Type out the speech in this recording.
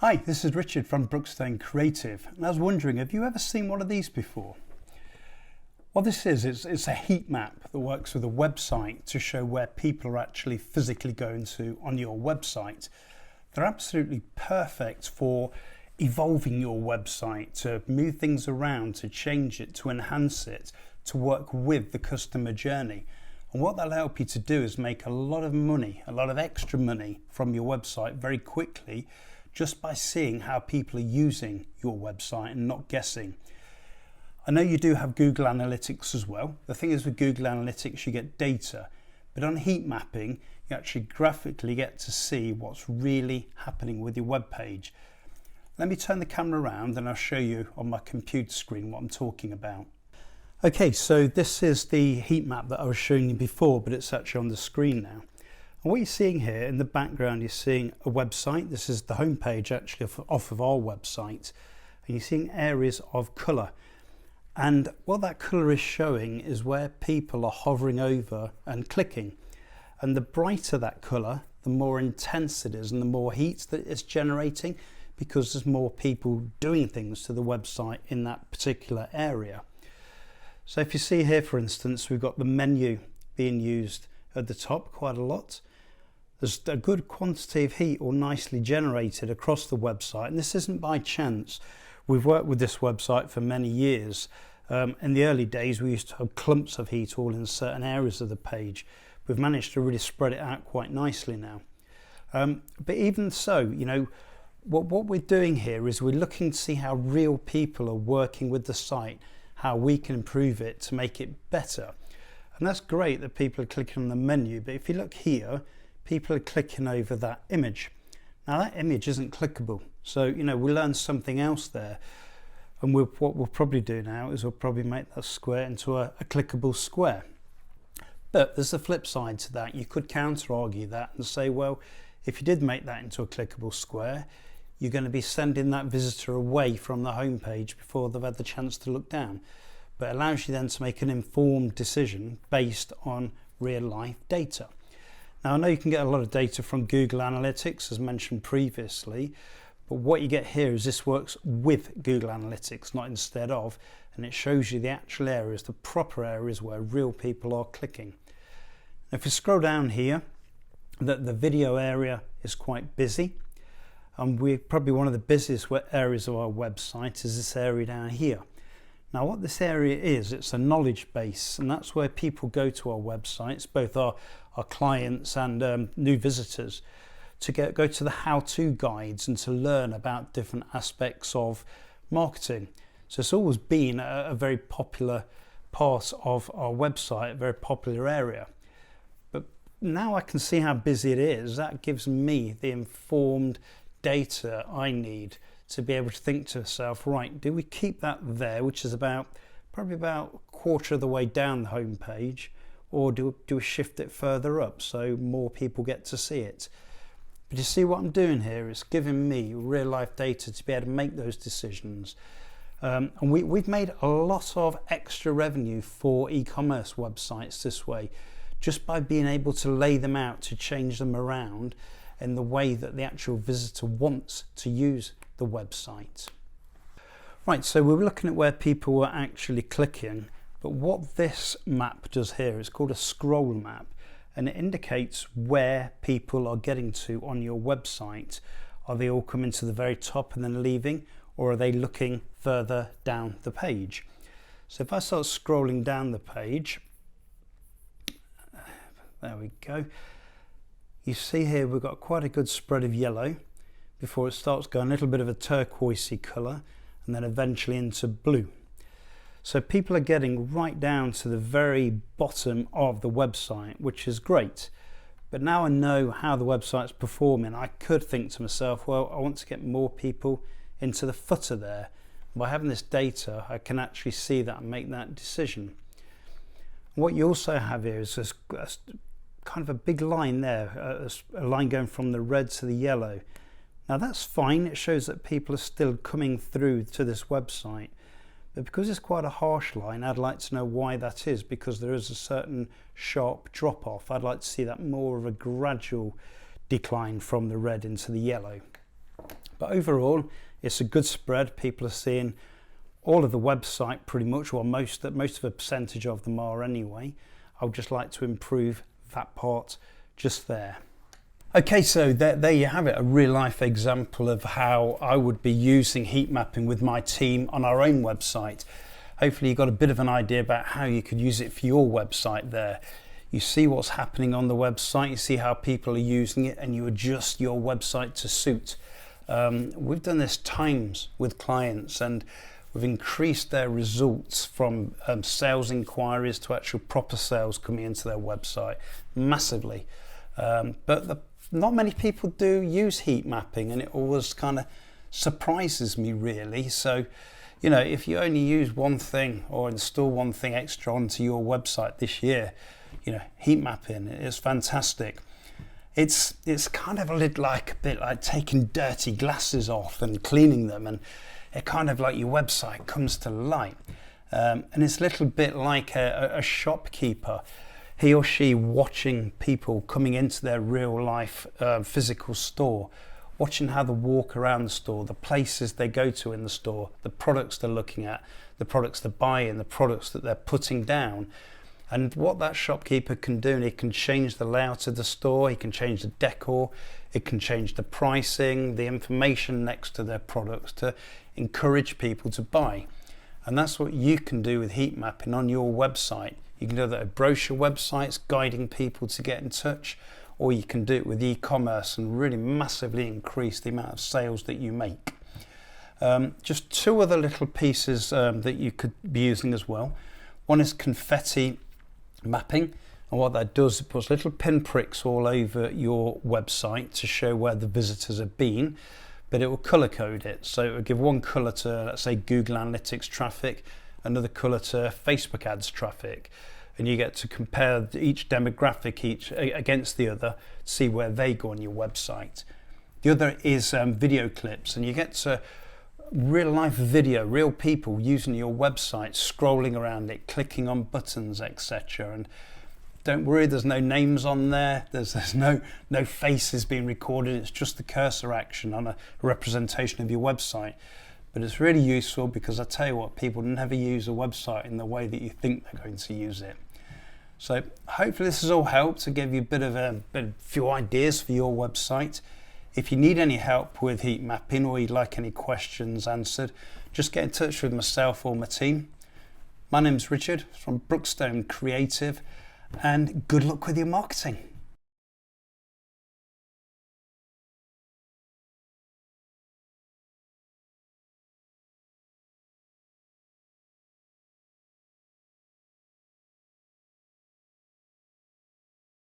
Hi, this is Richard from Brookstone Creative, and I was wondering, have you ever seen one of these before? What this is, it's a heat map that works with a website to show where people are actually physically going to on your website. They're absolutely perfect for evolving your website, to move things around, to change it, to enhance it, to work with the customer journey. And what they'll help you to do is make a lot of money, a lot of extra money from your website very quickly, just by seeing how people are using your website and not guessing. I know you do have Google Analytics as well. The thing is, with Google Analytics you get data, but on heat mapping you actually graphically get to see what's really happening with your web page. Let me turn the camera around and I'll show you on my computer screen what I'm talking about. Okay, so this is the heat map that I was showing you before, but it's actually on the screen now. And what you're seeing here in the background, you're seeing a website. This is the home page actually off of our website. And you're seeing areas of colour. And what that colour is showing is where people are hovering over and clicking. And the brighter that colour, the more intense it is and the more heat that it's generating, because there's more people doing things to the website in that particular area. So if you see here, for instance, we've got the menu being used at the top quite a lot. There's a good quantity of heat all nicely generated across the website, and this isn't by chance. We've worked with this website for many years. In the early days we used to have clumps of heat all in certain areas of the page. We've managed to really spread it out quite nicely now. But even so, you know, what we're doing here is we're looking to see how real people are working with the site, how we can improve it to make it better. And that's great that people are clicking on the menu, but if you look here, people are clicking over that image. Now that image isn't clickable, so you know, we learned something else there. And what we'll probably do now is we'll probably make that square into a clickable square. But there's a flip side to that. You could counter argue that and say, well, if you did make that into a clickable square, you're going to be sending that visitor away from the home page before they've had the chance to look down. But it allows you then to make an informed decision based on real life data. Now I know you can get a lot of data from Google Analytics as mentioned previously, but what you get here is this works with Google Analytics, not instead of, and it shows you the actual areas, the proper areas where real people are clicking. Now if you scroll down here, the video area is quite busy, and we're probably one of the busiest areas of our website is this area down here. Now what this area is, it's a knowledge base, and that's where people go to our websites, both our clients and new visitors, to go to the how-to guides and to learn about different aspects of marketing. So it's always been a very popular part of our website, a very popular area. But now I can see how busy it is. That gives me the informed data I need to be able to think to myself, right, do we keep that there, which is probably about a quarter of the way down the home page, or do we shift it further up so more people get to see it? But you see what I'm doing here is giving me real life data to be able to make those decisions. And we've made a lot of extra revenue for e-commerce websites this way, just by being able to lay them out, to change them around in the way that the actual visitor wants to use the website. Right, so we're looking at where people were actually clicking, but what this map does here is called a scroll map, and it indicates where people are getting to on your website. Are they all coming to the very top and then leaving, or are they looking further down the page? So if I start scrolling down the page, there we go. You see here we've got quite a good spread of yellow before it starts going a little bit of a turquoisey colour and then eventually into blue. So people are getting right down to the very bottom of the website, which is great. But now I know how the website's performing, I could think to myself, well, I want to get more people into the footer there. By having this data, I can actually see that and make that decision. What you also have here is this kind of a big line there, a line going from the red to the yellow. Now that's fine, it shows that people are still coming through to this website, but because it's quite a harsh line, I'd like to know why that is, because there is a certain sharp drop off. I'd like to see that more of a gradual decline from the red into the yellow. But overall, it's a good spread. People are seeing all of the website pretty much, or most of a percentage of them are anyway. I would just like to improve that part just there. Okay, so there you have it, a real life example of how I would be using heat mapping with my team on our own website. Hopefully you got a bit of an idea about how you could use it for your website there. You see what's happening on the website, you see how people are using it, and you adjust your website to suit. We've done this times with clients, and we've increased their results from sales inquiries to actual proper sales coming into their website massively. But not many people do use heat mapping, and it always kind of surprises me really. So, you know, if you only use one thing or install one thing extra onto your website this year, you know, heat mapping is fantastic. It's kind of a bit like taking dirty glasses off and cleaning them, and it kind of like your website comes to light. And it's a little bit like a shopkeeper. He or she watching people coming into their real life physical store, watching how they walk around the store, the places they go to in the store, the products they're looking at, the products they're buying, the products that they're putting down. And what that shopkeeper can do, and he can change the layout of the store, he can change the decor, it can change the pricing, the information next to their products to encourage people to buy. And that's what you can do with heat mapping on your website. You can do that with brochure websites, guiding people to get in touch, or you can do it with e-commerce and really massively increase the amount of sales that you make. Just two other little pieces that you could be using as well. One is confetti mapping, and what that does, it puts little pinpricks all over your website to show where the visitors have been, but it will color code it. So it will give one color to, let's say, Google Analytics traffic, another color to Facebook ads traffic, and you get to compare each demographic against the other, see where they go on your website. The other is video clips, and you get to real life video, real people using your website, scrolling around it, clicking on buttons, etc. And don't worry, there's no names on there, there's no faces being recorded, it's just the cursor action on a representation of your website. But it's really useful because I tell you what, people never use a website in the way that you think they're going to use it. So hopefully this has all helped to give you a bit of a few ideas for your website. If you need any help with heat mapping, or you'd like any questions answered, just get in touch with myself or my team. My name's Richard from Brookstone Creative, and good luck with your marketing.